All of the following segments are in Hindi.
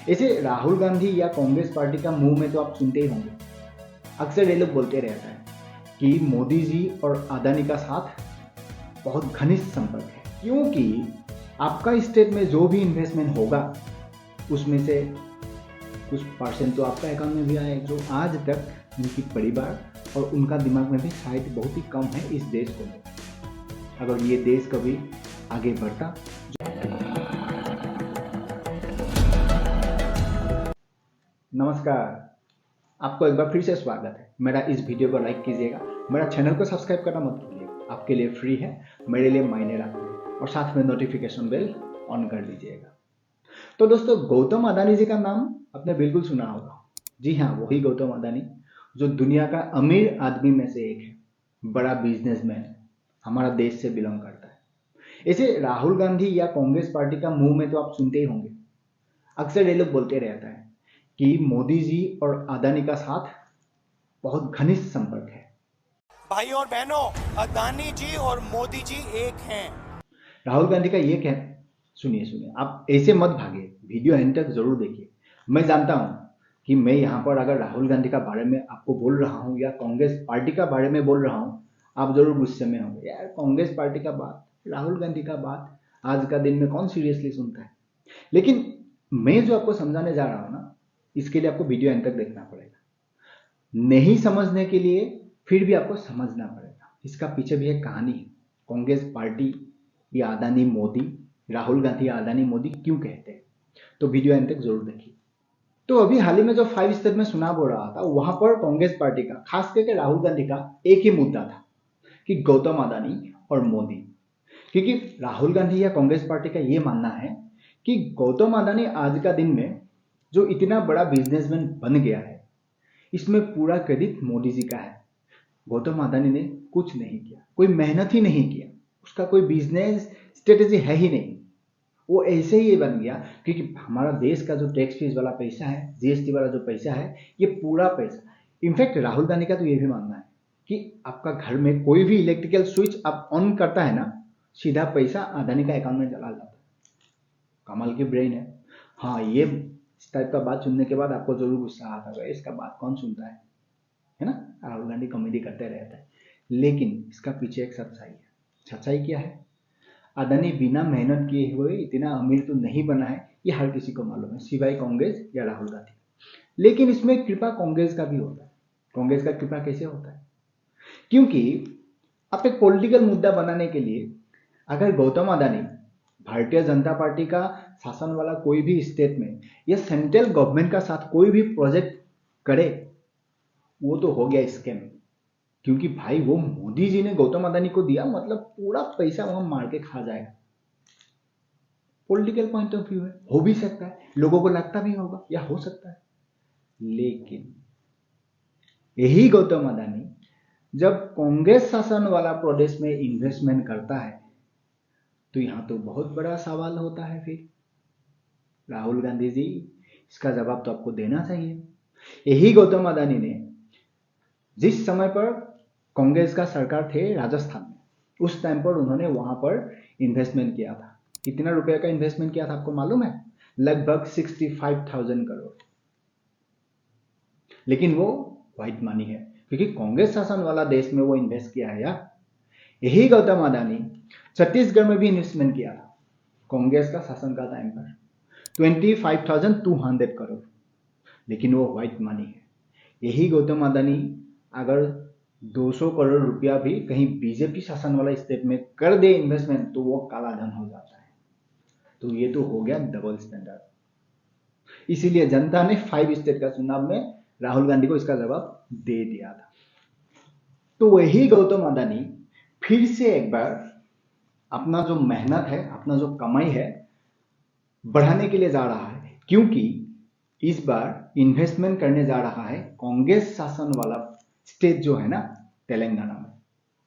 ऐसे राहुल गांधी या कांग्रेस पार्टी का मुंह में तो आप सुनते ही होंगे। अक्सर ये लोग बोलते रहता है कि मोदी जी और अदानी का साथ बहुत घनिष्ठ संपर्क है, क्योंकि आपका स्टेट में जो भी इन्वेस्टमेंट होगा उसमें से कुछ परसेंट तो आपका अकाउंट में भी आए, जो आज तक उनकी परिवार और उनका दिमाग में भी शायद बहुत ही कम है इस देश को। अगर ये देश कभी आगे बढ़ता। नमस्कार, आपको एक बार फिर से स्वागत है। मेरा इस वीडियो को लाइक कीजिएगा, मेरा चैनल को सब्सक्राइब करना मत भूलिएगा। आपके लिए फ्री है, मेरे लिए मायने रखता है, और साथ में नोटिफिकेशन बेल ऑन कर लीजिएगा। तो दोस्तों, गौतम अदानी जी का नाम आपने बिल्कुल सुना होगा। जी हाँ, वही गौतम अदानी जो दुनिया का अमीर आदमी में से एक है, बड़ा बिजनेसमैन है, हमारा देश से बिलोंग करता है। ऐसे राहुल गांधी या कांग्रेस पार्टी का मुंह में तो आप सुनते ही होंगे। अक्सर ये लोग बोलते रहता है कि मोदी जी और अदानी का साथ बहुत घनिष्ठ संपर्क है। भाई और बहनों, अदानी जी और मोदी जी एक हैं। राहुल गांधी का ये कह सुनिए, आप ऐसे मत भागिए, वीडियो एंड तक जरूर देखिए। मैं जानता हूं कि मैं यहाँ पर अगर राहुल गांधी का बारे में आपको बोल रहा हूँ या कांग्रेस पार्टी का बारे में बोल रहा हूँ, आप जरूर गुस्से में होंगे। यार, कांग्रेस पार्टी का बात, राहुल गांधी का बात आज का दिन में कौन सीरियसली सुनता है। लेकिन मैं जो आपको समझाने जा रहा हूँ ना, इसके लिए आपको वीडियो एंड तक देखना पड़ेगा। नहीं समझने के लिए फिर भी आपको समझना पड़ेगा, इसका पीछे भी एक कहानी है। कांग्रेस पार्टी या अदानी मोदी, राहुल गांधी या अदानी मोदी क्यों कहते हैं, तो वीडियो एंड तक जरूर देखिए। तो अभी हाल ही में जो 5 स्टेट में चुनाव हो रहा था, वहां पर कांग्रेस पार्टी का, खास करके राहुल गांधी का एक ही मुद्दा था कि गौतम अदानी और मोदी। क्योंकि राहुल गांधी या कांग्रेस पार्टी का यह मानना है कि गौतम अदानी आज का दिन में जो इतना बड़ा बिजनेसमैन बन गया है, इसमें पूरा क्रेडिट मोदी जी का है। गौतम अदानी ने कुछ नहीं किया, कोई मेहनत ही नहीं किया, उसका कोई बिजनेस स्ट्रेटेजी है ही नहीं। वो ऐसे ही बन गया क्योंकि हमारा देश का जो टैक्स फीस वाला पैसा है, जीएसटी वाला जो पैसा है, ये पूरा पैसा, इनफैक्ट राहुल गांधी का तो ये भी मानना है कि आपका घर में कोई भी इलेक्ट्रिकल स्विच आप ऑन करता है ना, सीधा पैसा अदानी का अकाउंट में चला जाता है। कमाल की ब्रेन है। हाँ, ये इस टाइप का बात सुनने के बाद आपको जरूर गुस्सा आता है, इसका बात कौन सुनता है ना। राहुल गांधी कॉमेडी करते रहता है, लेकिन इसका पीछे एक सच्चाई है। सच्चाई क्या है? अदानी बिना मेहनत किए हुए इतना अमीर तो नहीं बना है, ये हर किसी को मालूम है, सिवाय कांग्रेस या राहुल गांधी। लेकिन इसमें कृपा कांग्रेस का भी होता है। कांग्रेस का कृपा कैसे होता है? क्योंकि आप एक पॉलिटिकल मुद्दा बनाने के लिए अगर गौतम अदानी भारतीय जनता पार्टी का शासन वाला कोई भी स्टेट में या सेंट्रल गवर्नमेंट का साथ कोई भी प्रोजेक्ट करे, वो तो हो गया स्कैम। क्योंकि भाई, वो मोदी जी ने गौतम अदानी को दिया, मतलब पूरा पैसा वहां मार के खा जाएगा। पॉलिटिकल पॉइंट ऑफ व्यू है, हो भी सकता है, लोगों को लगता भी होगा या हो सकता है। लेकिन यही गौतम अदानी जब कांग्रेस शासन वाला प्रदेश में इन्वेस्टमेंट करता है, तो यहां तो बहुत बड़ा सवाल होता है। फिर राहुल गांधी जी, इसका जवाब तो आपको देना चाहिए। यही गौतम अदानी ने जिस समय पर कांग्रेस का सरकार थे राजस्थान में, उस टाइम पर उन्होंने वहां पर इन्वेस्टमेंट किया था। कितना रुपए का इन्वेस्टमेंट किया था आपको मालूम है? लगभग 65,000 करोड़। लेकिन वो व्हाइट मनी है, क्योंकि कांग्रेस शासन वाला देश में वो इन्वेस्ट किया है यार। यही गौतम अदानी छत्तीसगढ़ में भी इन्वेस्टमेंट किया था कांग्रेस का शासन का टाइम पर, 25,200 करोड़। लेकिन वो व्हाइट मनी है। यही गौतम अदानी अगर 200 करोड़ रुपया भी कहीं बीजेपी शासन वाला स्टेट में कर दे इन्वेस्टमेंट, तो वो काला धन हो जाता है। तो ये तो हो गया डबल स्टैंडर्ड। इसीलिए जनता ने 5 स्टेट का चुनाव में राहुल गांधी को इसका जवाब दे दिया था। तो वही गौतम अदानी फिर से एक बार अपना जो मेहनत है, अपना जो कमाई है, बढ़ाने के लिए जा रहा है। क्योंकि इस बार इन्वेस्टमेंट करने जा रहा है कांग्रेस शासन वाला स्टेट जो है ना, तेलंगाना में।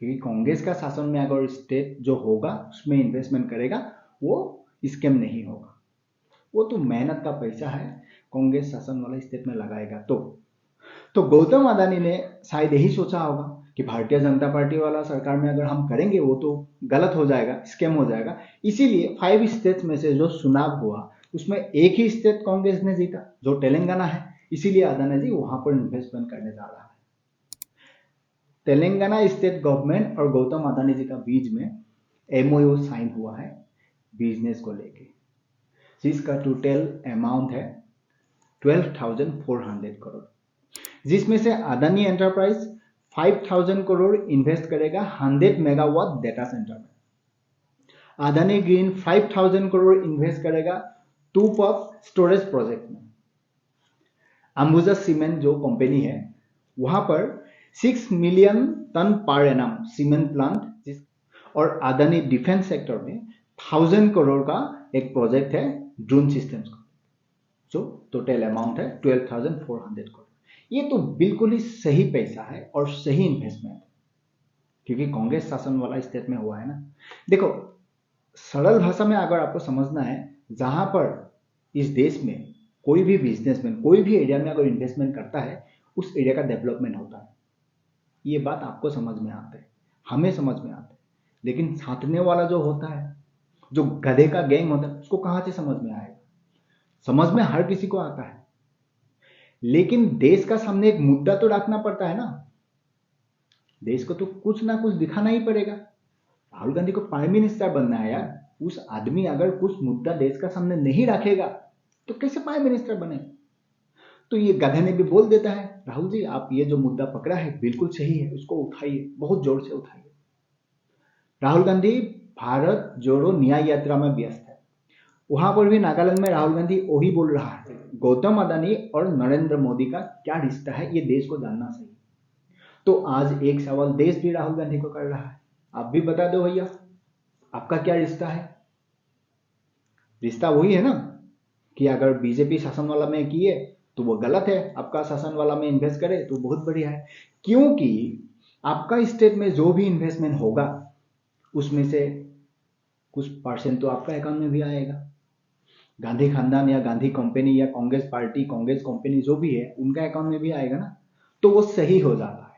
क्योंकि कांग्रेस का शासन में अगर स्टेट जो होगा उसमें इन्वेस्टमेंट करेगा, वो स्कैम नहीं होगा, वो तो मेहनत का पैसा है, कांग्रेस शासन वाला स्टेट में लगाएगा। तो गौतम अदानी ने शायद यही सोचा होगा कि भारतीय जनता पार्टी वाला सरकार में अगर हम करेंगे, वो तो गलत हो जाएगा, स्कैम हो जाएगा। इसीलिए 5 स्टेट्स में से जो चुनाव हुआ, उसमें एक ही स्टेट कांग्रेस ने जीता जो तेलंगाना है, इसीलिए अदानी जी वहां पर इन्वेस्टमेंट करने जा रहा है। तेलंगाना स्टेट गवर्नमेंट और गौतम अदानी जी का बीच में एमओयू साइन हुआ है बिजनेस को लेके, जिसका टोटल अमाउंट है 12,400 करोड़, जिसमें से अदानी एंटरप्राइज 5,000 करोड़ इन्वेस्ट करेगा 100 मेगावाट डेटा सेंटर में। अदानी ग्रीन 5,000 करोड़ इन्वेस्ट करेगा 2 पब स्टोरेज प्रोजेक्ट में। अंबुजा सीमेंट जो कंपनी है वहां पर 6 मिलियन टन पर एनम सीमेंट प्लांट, और अदानी डिफेंस सेक्टर में 1,000 करोड़ का एक प्रोजेक्ट है ड्रोन सिस्टम्स का, जो टोटल अमाउंट है 12,400 करोड़। ये तो बिल्कुल ही सही पैसा है और सही इन्वेस्टमेंट है, क्योंकि कांग्रेस शासन वाला स्टेट में हुआ है ना। देखो, सरल भाषा में अगर आपको समझना है, जहां पर इस देश में कोई भी बिजनेसमैन कोई भी एरिया में अगर इन्वेस्टमेंट करता है, उस एरिया का डेवलपमेंट होता है। ये बात आपको समझ में आता है, हमें समझ में आता है, लेकिन छांटने वाला जो होता है, जो गधे का गैंग होता है, उसको कहां से समझ में आएगा? समझ में हर किसी को आता है, लेकिन देश का सामने एक मुद्दा तो रखना पड़ता है ना। देश को तो कुछ ना कुछ दिखाना ही पड़ेगा। राहुल गांधी को प्राइम मिनिस्टर बनना है यार। उस आदमी अगर कुछ मुद्दा देश का सामने नहीं रखेगा तो कैसे प्राइम मिनिस्टर बने? तो ये गधे ने भी बोल देता है, राहुल जी आप ये जो मुद्दा पकड़ा है बिल्कुल सही है, उसको उठाइए, बहुत जोर से उठाइए। राहुल गांधी भारत जोड़ो न्याय यात्रा में व्यस्त है। वहां पर भी नागालैंड में राहुल गांधी वही बोल रहा है, गौतम अदानी और नरेंद्र मोदी का क्या रिश्ता है ये देश को जानना चाहिए। तो आज एक सवाल देश भी राहुल गांधी को कर रहा है, आप भी बता दो भैया, आपका क्या रिश्ता है? रिश्ता वही है ना कि अगर बीजेपी शासन वाला में किए तो वो गलत है, आपका शासन वाला में इन्वेस्ट करे तो बहुत बढ़िया है, क्योंकि आपका स्टेट में जो भी इन्वेस्टमेंट होगा उसमें से कुछ परसेंट तो आपका अकाउंट में भी आएगा। गांधी खानदान या गांधी कंपनी या कांग्रेस पार्टी कांग्रेस कंपनी जो भी है उनका अकाउंट में भी आएगा ना, तो वो सही हो जाता है।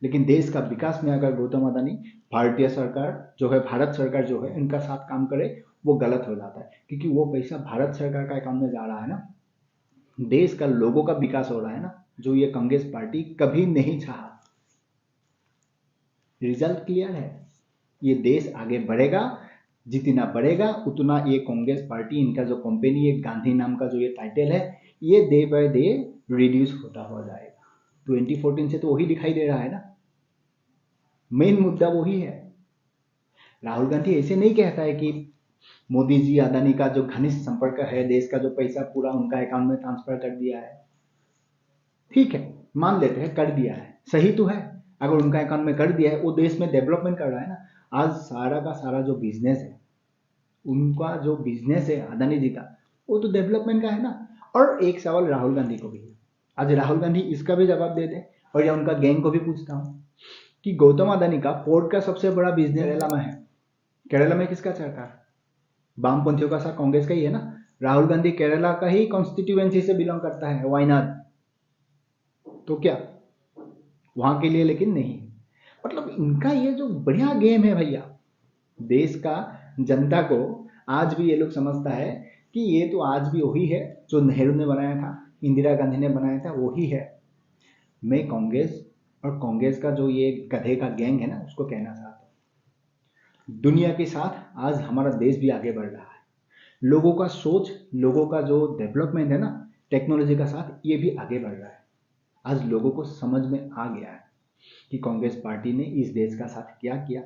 लेकिन देश का विकास में अगर गौतम अदानी भारतीय सरकार जो है, भारत सरकार जो है, इनका साथ काम करे, वो गलत हो जाता है, क्योंकि वो पैसा भारत सरकार का अकाउंट में जा रहा है ना, देश का लोगों का विकास हो रहा है ना, जो ये कांग्रेस पार्टी कभी नहीं चाहा। रिजल्ट क्लियर है, ये देश आगे बढ़ेगा, जितना बढ़ेगा उतना ये कांग्रेस पार्टी, इनका जो कंपनी है गांधी नाम का जो ये टाइटल है, ये डे बाय डे रिड्यूस होता हो जाएगा। 2014 से तो वही दिखाई दे रहा है ना, मेन मुद्दा वही है। राहुल गांधी ऐसे नहीं कहता है कि मोदी जी अदानी का जो घनिष्ठ संपर्क है, देश का जो पैसा पूरा उनका अकाउंट में ट्रांसफर कर दिया है। ठीक है, मान लेते हैं कर दिया है, सही तो है, अगर उनका अकाउंट में कर दिया है, वो देश में डेवलपमेंट कर रहा है ना। आज सारा का सारा जो बिजनेस है, उनका जो बिजनेस है अदानी जी का, वो तो डेवलपमेंट का है ना। और एक सवाल राहुल गांधी को भी है, आज राहुल गांधी इसका भी जवाब दे दे, और या उनका गैंग को भी पूछता हूं कि गौतम अदानी का पोर्ट का सबसे बड़ा बिजनेस केरला में है। केरला में किसका सरकार? वामपंथियों का साथ कांग्रेस का ही है ना। राहुल गांधी केरला का ही कॉन्स्टिट्यूएंसी से बिलोंग करता है, वायनाड, तो क्या वहां के लिए लेकिन नहीं। मतलब इनका ये जो बढ़िया गेम है भैया, देश का जनता को आज भी ये लोग समझता है कि ये तो आज भी वही है जो नेहरू ने बनाया था, इंदिरा गांधी ने बनाया था, वही है। मैं कांग्रेस और कांग्रेस का जो ये गधे का गैंग है ना, उसको कहना चाहता हूं, दुनिया के साथ आज हमारा देश भी आगे बढ़ रहा है। लोगों का सोच, लोगों का जो डेवलपमेंट है ना, टेक्नोलॉजी का साथ, ये भी आगे बढ़ रहा है। आज लोगों को समझ में आ गया है कि कांग्रेस पार्टी ने इस देश का साथ क्या किया।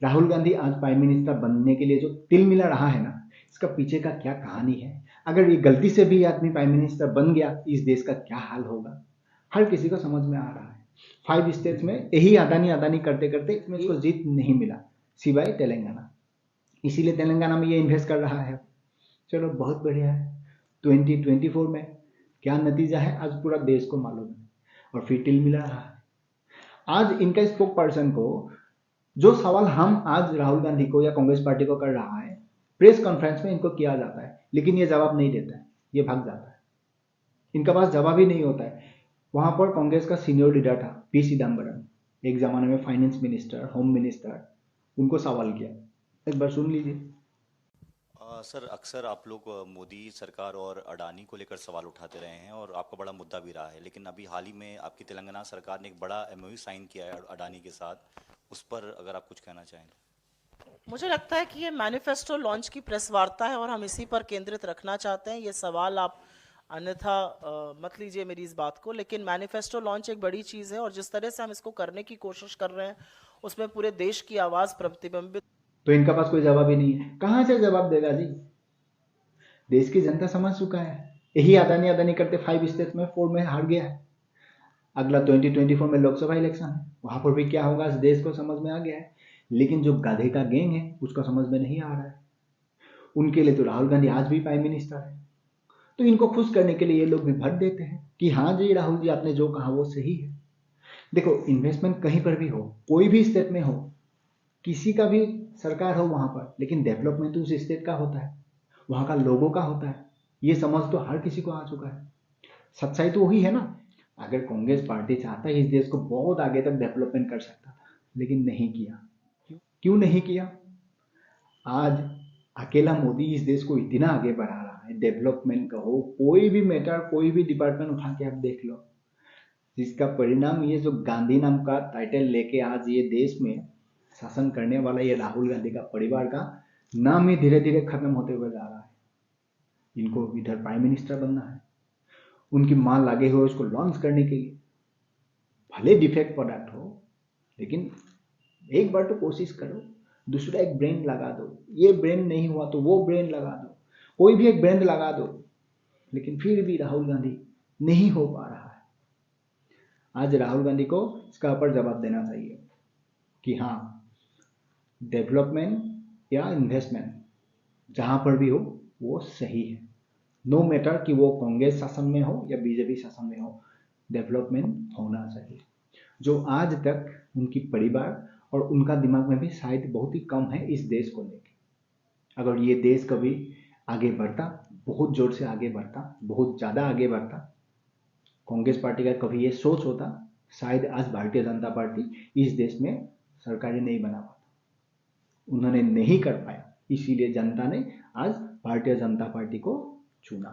राहुल गांधी आज प्राइम मिनिस्टर बनने के लिए जो तिल मिला रहा है ना, इसका पीछे का क्या कहानी है। अगर ये गलती से भी आदमी प्राइम मिनिस्टर बन गया, इस देश का क्या हाल होगा, हर किसी को समझ में आ रहा है। 5 स्टेट्स में यही अदानी अदानी करते करते इसमें इसको जीत नहीं मिला, सिवाय तेलंगाना, इसीलिए तेलंगाना में ये इन्वेस्ट कर रहा है। चलो बहुत बढ़िया है। 2024 में क्या नतीजा है आज पूरा देश को मालूम है, और फिर टिल मिला रहा है। आज इनका स्पोक पर्सन को जो सवाल हम आज राहुल गांधी को या कांग्रेस पार्टी को कर रहा है, प्रेस कॉन्फ्रेंस में इनको किया जाता है, लेकिन ये जवाब नहीं देता है, ये भाग जाता है, इनका पास जवाब ही नहीं होता है। वहां पर कांग्रेस का सीनियर लीडर था पी चिदम्बरम, एक जमाने में फाइनेंस मिनिस्टर, होम मिनिस्टर, उनको सवाल किया, एक बार सुन लीजिए। सर अक्सर आप लोग मोदी सरकार और अडानी को लेकर सवाल उठाते रहे हैं और आपका बड़ा मुद्दा भी रहा है, लेकिन अभी हाल ही में आपकी तेलंगाना सरकार ने एक बड़ा एमओयू साइन किया है अडानी के साथ। उस पर अगर आप कुछ कहना चाहें तो। मुझे लगता है कि ये मैनिफेस्टो लॉन्च की प्रेस वार्ता है और हम इसी पर केंद्रित रखना चाहते हैं। ये सवाल आप अन्यथा मत लीजिए मेरी इस बात को, लेकिन मैनिफेस्टो लॉन्च एक बड़ी चीज़ है और जिस तरह से हम इसको करने की कोशिश कर रहे हैं उसमें पूरे देश की आवाज़ प्रतिबिंबित। तो इनका पास कोई जवाब ही नहीं है, कहाँ से जवाब देगा जी? देश की जनता समझ चुका है, यही अदानी अदानी करते 5 स्टेट में 4 में हार गया है। अगला 2024 में लोकसभा इलेक्शन है, वहां पर भी क्या होगा इस देश को समझ में आ गया है, लेकिन जो गधे का गैंग है उसका समझ में नहीं आ रहा है। उनके लिए तो राहुल गांधी आज भी प्राइम मिनिस्टर है, तो इनको खुश करने के लिए ये लोग भी भर देते हैं कि हाँ जी राहुल जी आपने जो कहा वो सही है। देखो, इन्वेस्टमेंट कहीं पर भी हो, कोई भी स्टेट में हो, किसी का भी सरकार हो वहां पर, लेकिन डेवलपमेंट तो उस स्टेट का होता है, वहां का लोगों का होता है। ये समझ तो हर किसी को आ चुका है। सच्चाई तो वही है ना। अगर कांग्रेस पार्टी चाहता है इस देश को बहुत आगे तक डेवलपमेंट कर सकता था, लेकिन नहीं किया। क्यों नहीं किया? आज अकेला मोदी इस देश को इतना आगे बढ़ा रहा है, डेवलपमेंट का हो, कोई भी मैटर, कोई भी डिपार्टमेंट उठा के आप देख लो, जिसका परिणाम ये जो गांधी नाम का टाइटल लेके आज ये देश में शासन करने वाला ये राहुल गांधी का परिवार का नाम ही धीरे धीरे खत्म होते हुए जा रहा है। इनको इधर प्राइम मिनिस्टर बनना है, उनकी मां लगे हुए उसको लॉन्च करने के लिए। भले डिफेक्ट प्रोडक्ट हो, लेकिन एक बार तो कोशिश करो, दूसरा एक ब्रांड लगा दो। ये ब्रांड नहीं हुआ तो वो ब्रांड लगा दो, कोई भी एक ब्रांड लगा दो, लेकिन फिर भी राहुल गांधी नहीं हो पा रहा है। आज राहुल गांधी को इसका ऊपर जवाब देना चाहिए कि हाँ, डेवलपमेंट या इन्वेस्टमेंट जहां पर भी हो वो सही है। नो मैटर कि वो कांग्रेस शासन में हो या बीजेपी शासन में हो, डेवलपमेंट होना चाहिए। जो आज तक उनकी परिवार और उनका दिमाग में भी शायद बहुत ही कम है इस देश को लेकर। अगर ये देश कभी आगे बढ़ता, बहुत जोर से आगे बढ़ता, बहुत ज़्यादा आगे बढ़ता, कांग्रेस पार्टी का कभी ये सोच होता, शायद आज भारतीय जनता पार्टी इस देश में सरकारें नहीं बना पाता। उन्होंने नहीं कर पाया, इसीलिए जनता ने आज भारतीय जनता पार्टी को चुना।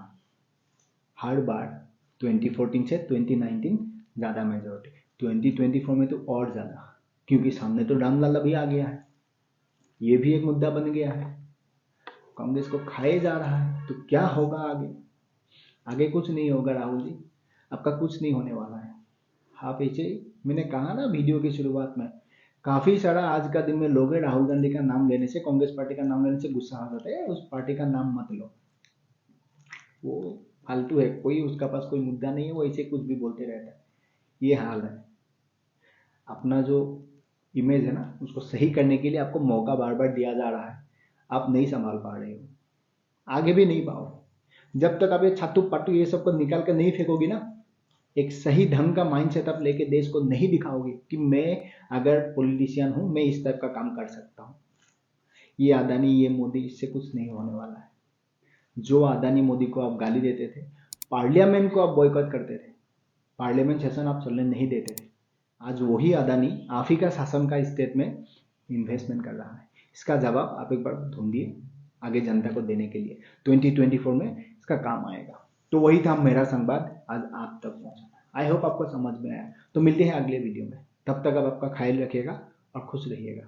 हर बार 2014 से 2019 ज़्यादा मेजोरिटी, 2024 में तो और ज़्यादा, क्योंकि सामने तो रामलला भी आ गया है, ये भी एक मुद्दा बन गया है। कांग्रेस को खाए जा रहा है, तो क्या होगा आगे? आगे कुछ नहीं होगा राहुल जी, आपका कुछ नहीं होने वाला है। आप ऐसे, मैंने कहा ना वीडियो की शुरुआत में, काफ़ी सारा आज का दिन में लोग हैं राहुल गांधी का नाम लेने से, कांग्रेस पार्टी का नाम लेने से गुस्सा आ जाता है, उस पार्टी का नाम मत लो, वो फालतू है, कोई उसका पास कोई मुद्दा नहीं है, वो ऐसे कुछ भी बोलते रहता है। ये हाल है। अपना जो इमेज है ना, उसको सही करने के लिए आपको मौका बार बार दिया जा रहा है, आप नहीं संभाल पा रहे हो, आगे भी नहीं पाओगे। जब तक आप ये छातू पाटू ये सब को निकाल कर नहीं फेंकोगी ना, एक सही ढंग का माइंड सेटअप लेके देश को नहीं दिखाओगे कि मैं अगर पॉलिटिशियन हूं, मैं इस टाइप का काम कर सकता हूं, ये अदानी ये मोदी, इससे कुछ नहीं होने वाला है। जो अदानी मोदी को आप गाली देते थे, पार्लियामेंट को आप बॉयकॉट करते थे, पार्लियामेंट सेशन आप चलने नहीं देते थे, आज वही अदानी आप ही का शासन का स्टेट में इन्वेस्टमेंट कर रहा है। इसका जवाब आप एक बार ढूंढिए आगे जनता को देने के लिए, 2024 में इसका काम आएगा। तो वही था मेरा संवाद, आज आप तक पहुंचा। आई होप आपको समझ में आया। तो मिलते हैं अगले वीडियो में, तब तक आप आपका ख्याल रखिएगा और खुश रहिएगा।